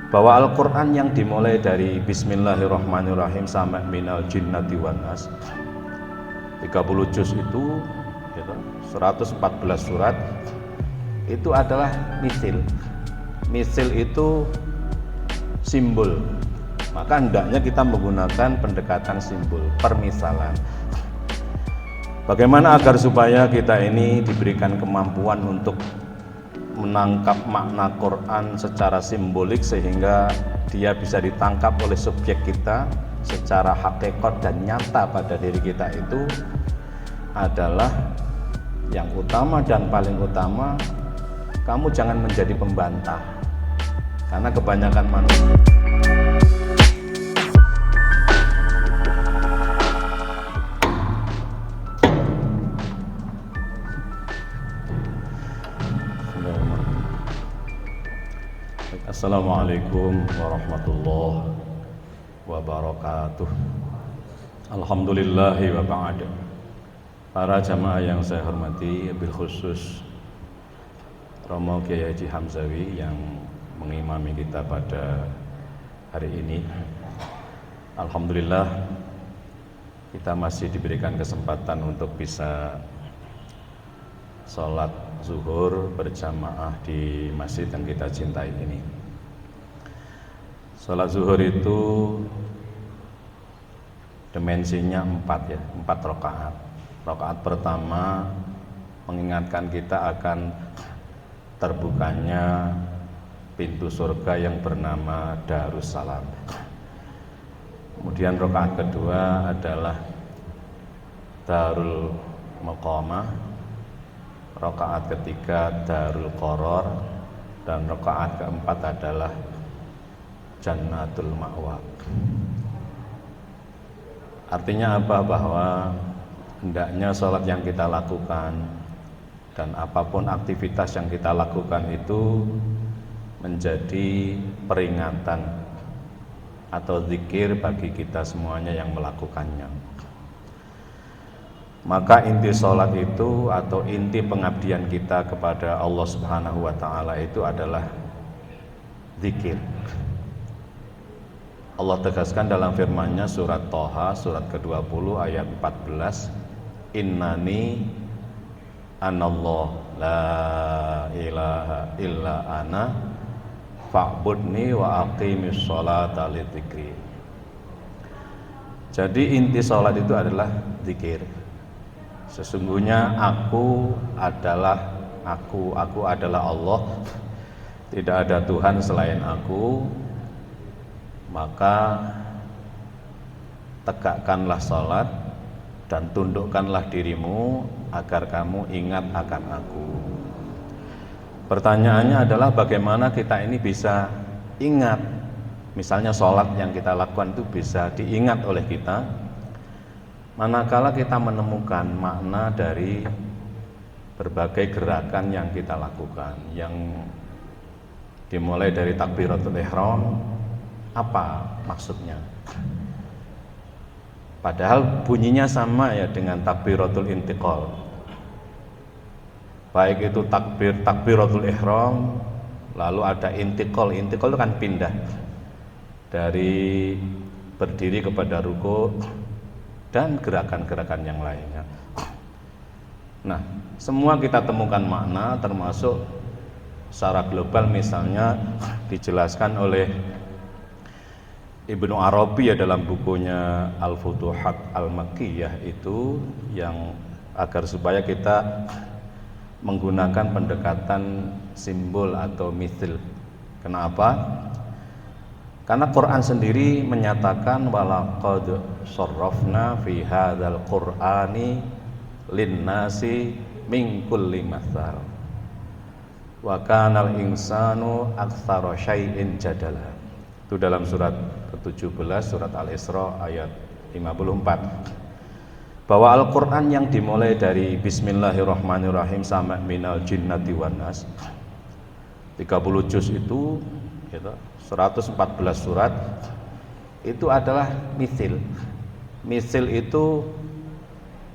bahwa Al-Quran yang dimulai dari Bismillahirrahmanirrahim sampai minal jinnati wan nas 30 juz itu gitu, 114 surat itu adalah misil. Misil itu simbol, maka hendaknya kita menggunakan pendekatan simbol, permisalan. Bagaimana agar supaya kita ini diberikan kemampuan untuk menangkap makna Quran secara simbolik sehingga dia bisa ditangkap oleh subjek kita secara hakikat dan nyata pada diri kita, itu adalah yang utama dan paling utama. Kamu jangan menjadi pembantah, karena kebanyakan manusia Assalamualaikum warahmatullahi wabarakatuh. Alhamdulillahi wa ba'd. Para jamaah yang saya hormati, bil khusus Romo Kiai Haji Hamzawi yang mengimami kita pada hari ini. Alhamdulillah kita masih diberikan kesempatan untuk bisa sholat zuhur berjamaah di masjid yang kita cintai ini. Sholat zuhur itu dimensinya 4 ya, 4 rakaat. Rakaat pertama mengingatkan kita akan terbukanya pintu surga yang bernama Darussalam. Kemudian rakaat kedua adalah Darul Muqamah. Rakaat ketiga Darul Qaror, dan rakaat keempat adalah Jannatul Ma'wa. Artinya apa? Bahwa hendaknya sholat yang kita lakukan dan apapun aktivitas yang kita lakukan itu menjadi peringatan atau zikir bagi kita semuanya yang melakukannya. Maka inti sholat itu atau inti pengabdian kita kepada Allah Subhanahu wa Ta'ala itu adalah zikir. Allah tegaskan dalam firman-Nya surat Thaha surat ke-20 ayat 14, Innani anallah la ilaha illa ana fa'budni wa aqimis sholata lidzikri. Jadi inti sholat itu adalah zikir. Sesungguhnya aku adalah Allah, tidak ada Tuhan selain aku. Maka tegakkanlah sholat dan tundukkanlah dirimu agar kamu ingat akan aku. Pertanyaannya adalah bagaimana kita ini bisa ingat, misalnya sholat yang kita lakukan itu bisa diingat oleh kita manakala kita menemukan makna dari berbagai gerakan yang kita lakukan, yang dimulai dari takbiratul ihram. Apa maksudnya? Padahal bunyinya sama ya dengan takbiratul intiqal. Baik itu takbiratul ihram, lalu ada intiqal. Intiqal itu kan pindah dari berdiri kepada ruku dan gerakan-gerakan yang lainnya. Nah, semua kita temukan makna, termasuk secara global misalnya dijelaskan oleh Ibnu Arabi ya dalam bukunya Al-Futuhat Al-Makkiyah itu, yang agar supaya kita menggunakan pendekatan simbol atau mithil. Kenapa? Karena Quran sendiri menyatakan walaqad sharrafna fi hadzal qur'ani linnasi min kulli mathal wa kanal insanu aktsara syai'in jadala. Itu dalam surat ke-17 surat Al-Isra ayat 54, bahwa Al-Quran yang dimulai dari Bismillahirrahmanirrahim sampai minal jinnati wan nas 30 juz itu gitu, 114 surat itu adalah misil. Misil itu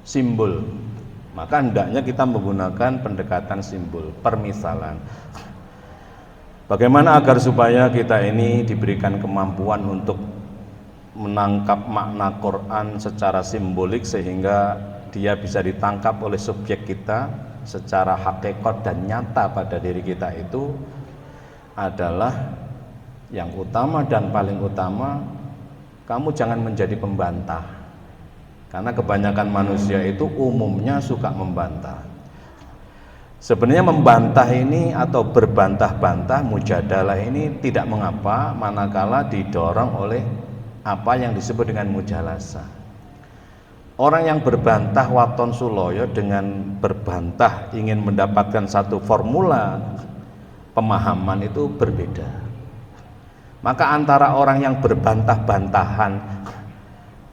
simbol, maka hendaknya kita menggunakan pendekatan simbol, permisalan. Bagaimana agar supaya kita ini diberikan kemampuan untuk menangkap makna Quran secara simbolik sehingga dia bisa ditangkap oleh subjek kita secara hakikat dan nyata pada diri kita, itu adalah yang utama dan paling utama, kamu jangan menjadi pembantah. Karena kebanyakan manusia itu umumnya suka membantah. Sebenarnya membantah ini atau berbantah-bantah, mujadalah ini tidak mengapa manakala didorong oleh apa yang disebut dengan mujalasa. Orang yang berbantah waton suloyo dengan berbantah ingin mendapatkan satu formula pemahaman itu berbeda. Maka antara orang yang berbantah-bantahan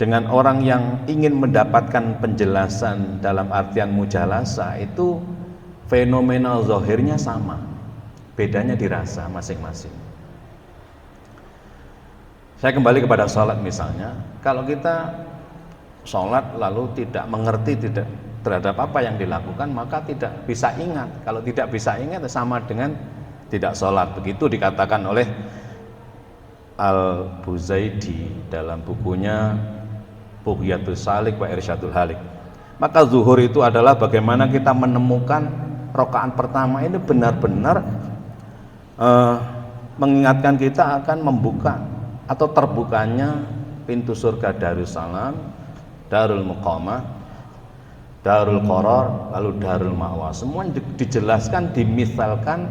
dengan orang yang ingin mendapatkan penjelasan dalam artian mujalasa itu fenomena zahirnya sama, bedanya dirasa masing-masing. Saya kembali kepada sholat misalnya, kalau kita sholat lalu tidak mengerti terhadap apa yang dilakukan, maka tidak bisa ingat. Kalau tidak bisa ingat sama dengan tidak sholat. Begitu dikatakan oleh Al-Buzaidi dalam bukunya Bughyatus Salik wa Irsyadul Halik. Maka zuhur itu adalah bagaimana kita menemukan rakaat pertama ini benar-benar mengingatkan kita akan membuka atau terbukanya pintu surga Darussalam, Darul Muqamah, Darul Qarar, lalu Darul Ma'wa. Semua dijelaskan, dimisalkan,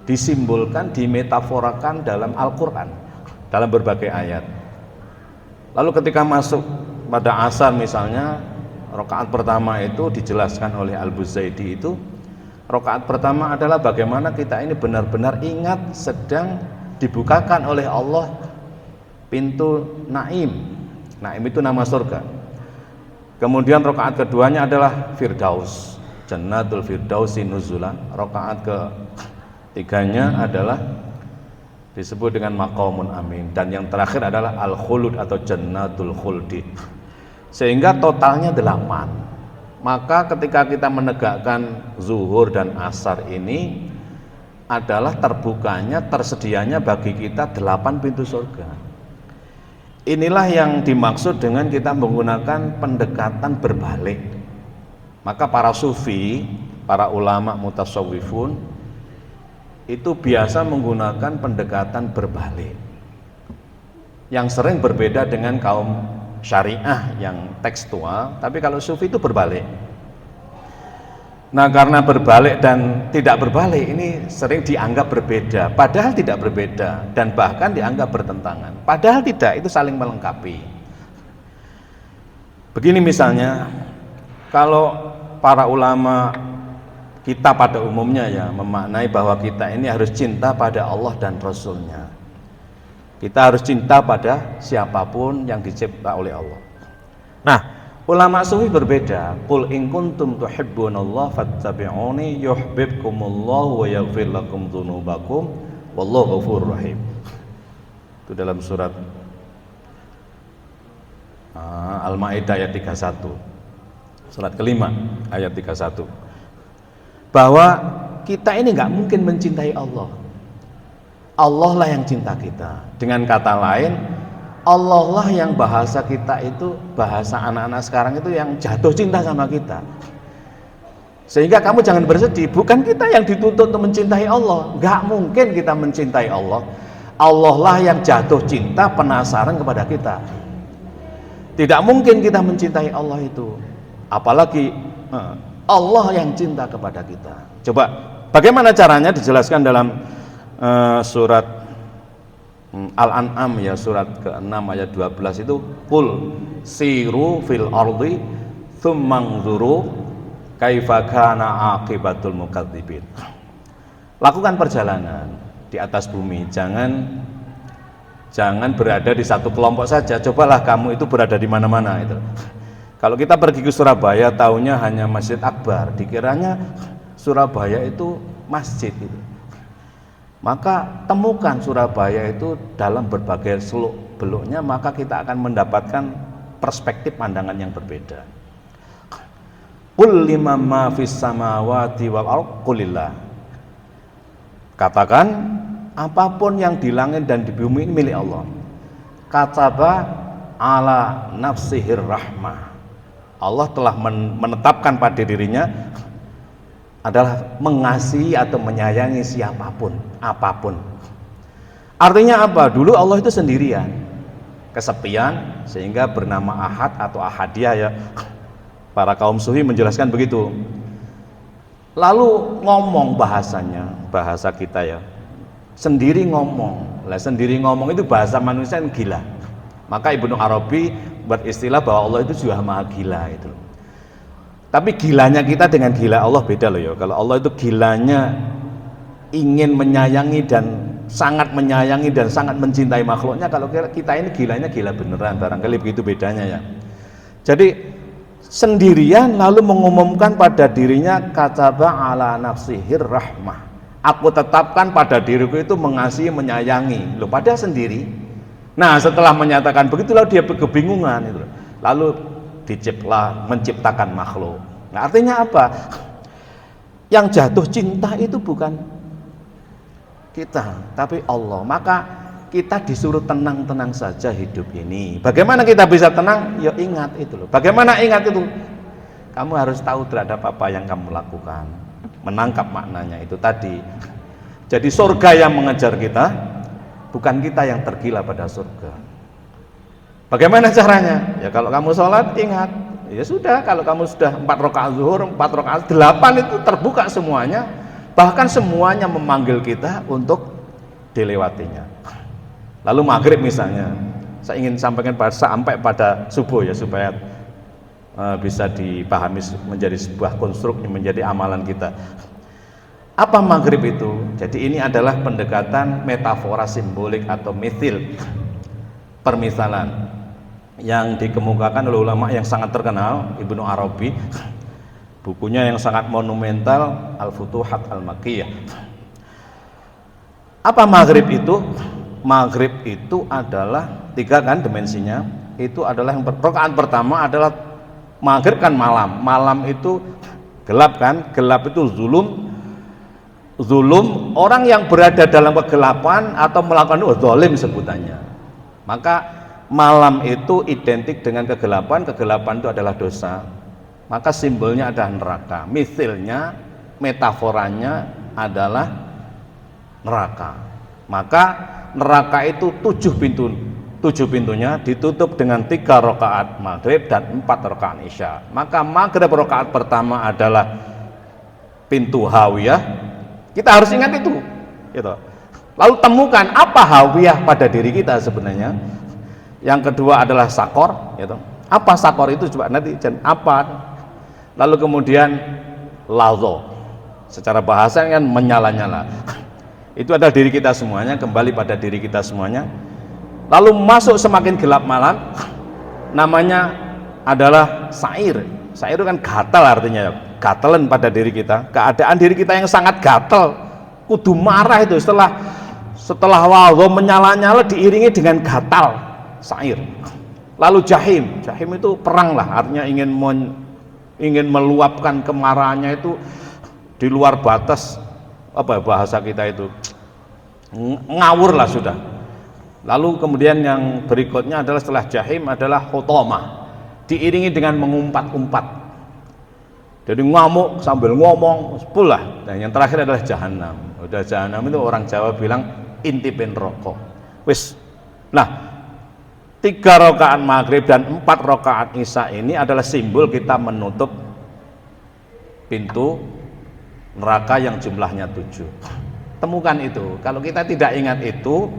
disimbolkan, dimetaforakan dalam Al-Quran, dalam berbagai ayat. Lalu ketika masuk pada asar misalnya, rakaat pertama itu dijelaskan oleh Al-Buzaidi itu, rakaat pertama adalah bagaimana kita ini benar-benar ingat sedang dibukakan oleh Allah pintu Naim. Naim itu nama surga. Kemudian rakaat keduanya adalah Firdaus, Jannatul Firdausi nuzula. Rakaat ketiganya adalah disebut dengan Maqamun Amin, dan yang terakhir adalah Al-Khulud atau Jannatul Khuldi. Sehingga totalnya 8. Maka ketika kita menegakkan zuhur dan asar ini adalah terbukanya, tersedianya bagi kita 8 pintu surga. Inilah yang dimaksud dengan kita menggunakan pendekatan berbalik. Maka para sufi, para ulama mutasawwifun itu biasa menggunakan pendekatan berbalik, yang sering berbeda dengan kaum syariah yang tekstual. Tapi kalau sufi itu berbalik. Nah, karena berbalik dan tidak berbalik ini sering dianggap berbeda, padahal tidak berbeda, dan bahkan dianggap bertentangan, padahal tidak, itu saling melengkapi. Begini misalnya, kalau para ulama kita pada umumnya ya memaknai bahwa kita ini harus cinta pada Allah dan Rasulnya. Kita harus cinta pada siapapun yang dicipta oleh Allah. Nah, ulama sufi berbeda. Qul in kuntum tuhibbunallaha fattabi'uni yuhibbukumullahu wa yaghfir lakum dzunubakum wallahu ghafurur rahim. Itu dalam surat Al-Maidah ayat 31. Surat kelima ayat 31. Bahwa kita ini nggak mungkin mencintai Allah. Allah lah yang cinta kita. Dengan kata lain, Allah lah yang bahasa kita itu, bahasa anak-anak sekarang itu yang jatuh cinta sama kita. Sehingga kamu jangan bersedih, bukan kita yang dituntut untuk mencintai Allah. Nggak mungkin kita mencintai Allah. Allah lah yang jatuh cinta, penasaran kepada kita. Tidak mungkin kita mencintai Allah itu. Apalagi Allah yang cinta kepada kita. Coba, bagaimana caranya dijelaskan dalam surat Al-An'am ya, surat ke-6 ayat 12 itu, qul siru fil ardi tsummanzuru kaifa kana aqibatul mukadzibin. Lakukan perjalanan di atas bumi, jangan berada di satu kelompok saja. Cobalah kamu itu berada di mana-mana itu. Kalau kita pergi ke Surabaya, taunya hanya Masjid Akbar, dikiranya Surabaya itu masjid itu. Maka temukan Surabaya itu dalam berbagai seluk-beluknya, maka kita akan mendapatkan perspektif pandangan yang berbeda. Qul liman ma fis samawati wal ardh qulillah. Katakan apapun yang di langit dan di bumi ini milik Allah. Kataba ala nafsihir rahmah. Allah telah menetapkan pada dirinya adalah mengasihi atau menyayangi siapapun, apapun. Artinya apa? Dulu Allah itu sendirian, kesepian, sehingga bernama Ahad atau Ahadiyah ya. Para kaum sufi menjelaskan begitu. Lalu ngomong bahasanya, bahasa kita ya, sendiri ngomong. Lah sendiri ngomong itu bahasa manusia yang gila. Maka Ibnu Arabi beristilah bahwa Allah itu juga maha gila itu. Tapi gilanya kita dengan gila Allah beda loh ya. Kalau Allah itu gilanya ingin menyayangi dan sangat menyayangi dan sangat mencintai makhluknya, kalau kita ini gilanya gila beneran, barangkali begitu bedanya ya. Jadi sendirian lalu mengumumkan pada dirinya kataba ala nafsihir rahmah. Aku tetapkan pada diriku itu mengasihi, menyayangi. Loh, padahal sendiri. Nah, setelah menyatakan begitu lalu dia kebingungan itu. Lalu menciptakan makhluk. Nah, artinya apa? Yang jatuh cinta itu bukan kita, tapi Allah. Maka kita disuruh tenang-tenang saja hidup ini. Bagaimana kita bisa tenang? Ya ingat itu loh. Bagaimana ingat itu? Kamu harus tahu terhadap apa yang kamu lakukan, menangkap maknanya itu tadi. Jadi surga yang mengejar kita, bukan kita yang tergila pada surga. Bagaimana caranya? Ya kalau kamu sholat ingat, ya sudah. Kalau kamu sudah 4 rakaat zuhur, 4 rakaat, 8 itu terbuka semuanya. Bahkan semuanya memanggil kita untuk dilewatinya. Lalu maghrib misalnya, saya ingin sampaikan sampai pada subuh ya, supaya bisa dipahami menjadi sebuah konstruk, menjadi amalan kita. Apa maghrib itu? Jadi ini adalah pendekatan metafora simbolik atau mithil, permisalan yang dikemukakan oleh ulama yang sangat terkenal, Ibnu Arabi. Bukunya yang sangat monumental, Al-Futuhat Al-Makkiyah. Apa maghrib itu? Maghrib itu adalah 3 kan dimensinya. Itu adalah yang rakaat pertama adalah maghrib kan malam. Malam itu gelap kan? Gelap itu zulum. Zulum, orang yang berada dalam kegelapan atau melakukan itu zalim sebutannya. Maka malam itu identik dengan kegelapan. Kegelapan itu adalah dosa. Maka simbolnya adalah neraka. Misilnya, metaforanya adalah neraka. Maka neraka itu 7 pintunya ditutup dengan 3 rakaat maghrib dan 4 rakaat isya. Maka maghrib rakaat pertama adalah pintu hawiyah. Kita harus ingat itu gitu. Lalu temukan apa hawiyah pada diri kita sebenarnya. Yang kedua adalah sakor gitu. Apa sakor itu coba nanti apa. Lalu kemudian lazo, secara bahasa kan menyala-nyala. Itu adalah diri kita semuanya, kembali pada diri kita semuanya. Lalu masuk semakin gelap malam, namanya adalah sair. Sair itu kan gatal artinya, gatalan pada diri kita. Keadaan diri kita yang sangat gatal, kudu marah itu setelah lazo menyala-nyala diiringi dengan gatal, sair. Lalu jahim itu perang lah, artinya ingin meluapkan kemarahannya itu di luar batas, apa bahasa kita itu, ngawur lah sudah. Lalu kemudian yang berikutnya adalah setelah jahim adalah khotomah, diiringi dengan mengumpat-umpat, jadi ngamuk sambil ngomong pula. Dan yang terakhir adalah jahanam. Udah jahanam itu orang Jawa bilang intipin rokok wis. Nah, 3 rakaat maghrib dan 4 rakaat isya ini adalah simbol kita menutup pintu neraka yang jumlahnya 7. Temukan itu. Kalau kita tidak ingat itu,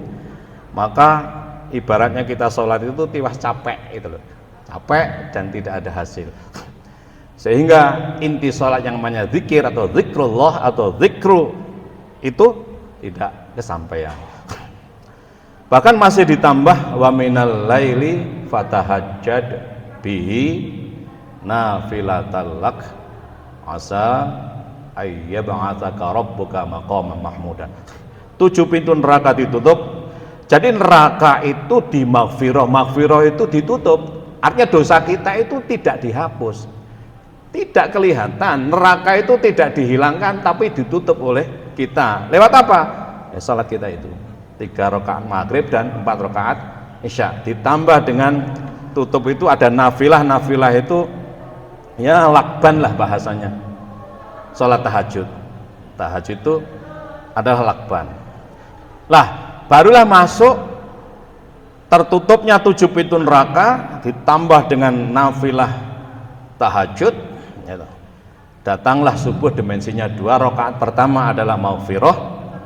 maka ibaratnya kita sholat itu tiwas capek itu loh. Capek dan tidak ada hasil. Sehingga inti sholat yang namanya zikir atau zikrullah atau zikru itu tidak kesampaian. Bahkan masih ditambah wa minal laili fatahajjad bihi nafilatal lak asa ayyab'atsaka rabbuka maqaman mahmudan. 7 pintu neraka ditutup. Jadi neraka itu di maghfirah itu ditutup. Artinya dosa kita itu tidak dihapus, tidak kelihatan. Neraka itu tidak dihilangkan, tapi ditutup oleh kita. Lewat apa? Salat kita itu 3 rakaat maghrib dan 4 rakaat isya, ditambah dengan tutup itu ada nafilah. Nafilah itu ya lakban lah bahasanya, salat tahajud. Tahajud itu adalah lakban lah, barulah masuk tertutupnya 7 pintu neraka ditambah dengan nafilah tahajud gitu. Datanglah subuh, dimensinya 2, rakaat pertama adalah maghfirah,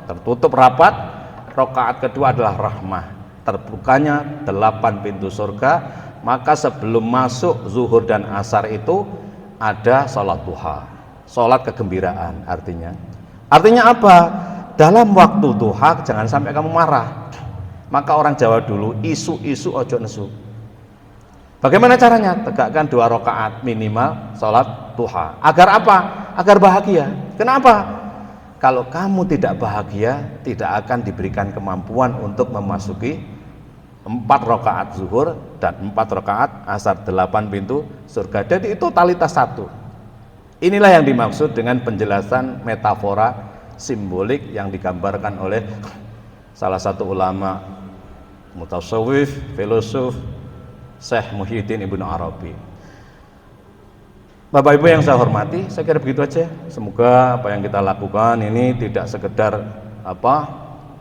tertutup rapat. Rakaat kedua adalah rahmah, terbukanya 8 pintu surga. Maka sebelum masuk zuhur dan asar itu ada sholat duha, sholat kegembiraan. Artinya apa? Dalam waktu duha jangan sampai kamu marah. Maka orang Jawa dulu isu-isu ojo nesu. Bagaimana caranya? Tegakkan 2 rakaat minimal sholat duha. Agar apa? Agar bahagia. Kenapa? Kalau kamu tidak bahagia, tidak akan diberikan kemampuan untuk memasuki 4 rakaat zuhur dan 4 rakaat asar, 8 pintu surga. Jadi itu totalitas satu. Inilah yang dimaksud dengan penjelasan metafora simbolik yang digambarkan oleh salah satu ulama mutasawwif, filosof, Syekh Muhyiddin Ibnu Arabi. Bapak Ibu yang saya hormati, saya kira begitu aja. Semoga apa yang kita lakukan ini tidak sekedar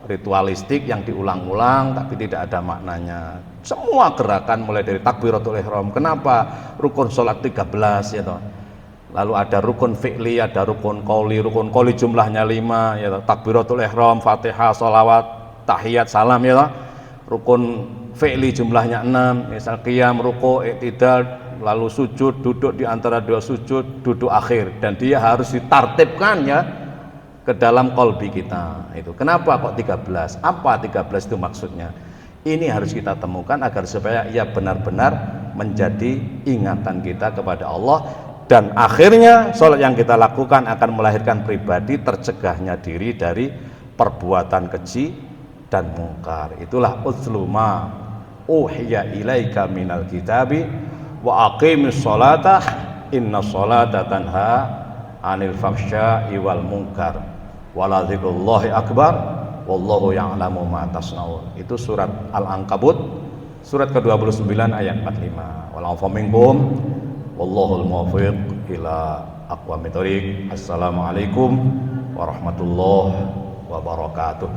ritualistik yang diulang-ulang tapi tidak ada maknanya. Semua gerakan mulai dari takbiratul ihram. Kenapa? Rukun sholat 13 ya toh. Lalu ada rukun fi'li, ada rukun qauli. Rukun qauli jumlahnya 5 ya toh. Takbiratul ihram, Fatihah, sholawat, tahiyat, salam ya toh. Rukun fi'li jumlahnya 6, misal qiyam, ruku', i'tidal, lalu sujud, duduk di antara 2 sujud, duduk akhir, dan dia harus ditartibkan ya ke dalam kolbi kita. Itu kenapa kok 13? Apa 13 itu maksudnya? Ini harus kita temukan agar supaya ia benar-benar menjadi ingatan kita kepada Allah, dan akhirnya sholat yang kita lakukan akan melahirkan pribadi tercegahnya diri dari perbuatan keji dan mungkar. Itulah usluma uhiya ilaika minal kitabi wa aqimis sholata inna sholata tanha anil fahsya'i wal munkar wala dzikrullahi akbar wallahu ya'lamu ma tasnaun. Itu surat Al-Ankabut surat ke-29 ayat 45. Wallahu minkum wallahul muwaffiq ila aqwamit thoriq. Assalamualaikum warahmatullahi wabarakatuh.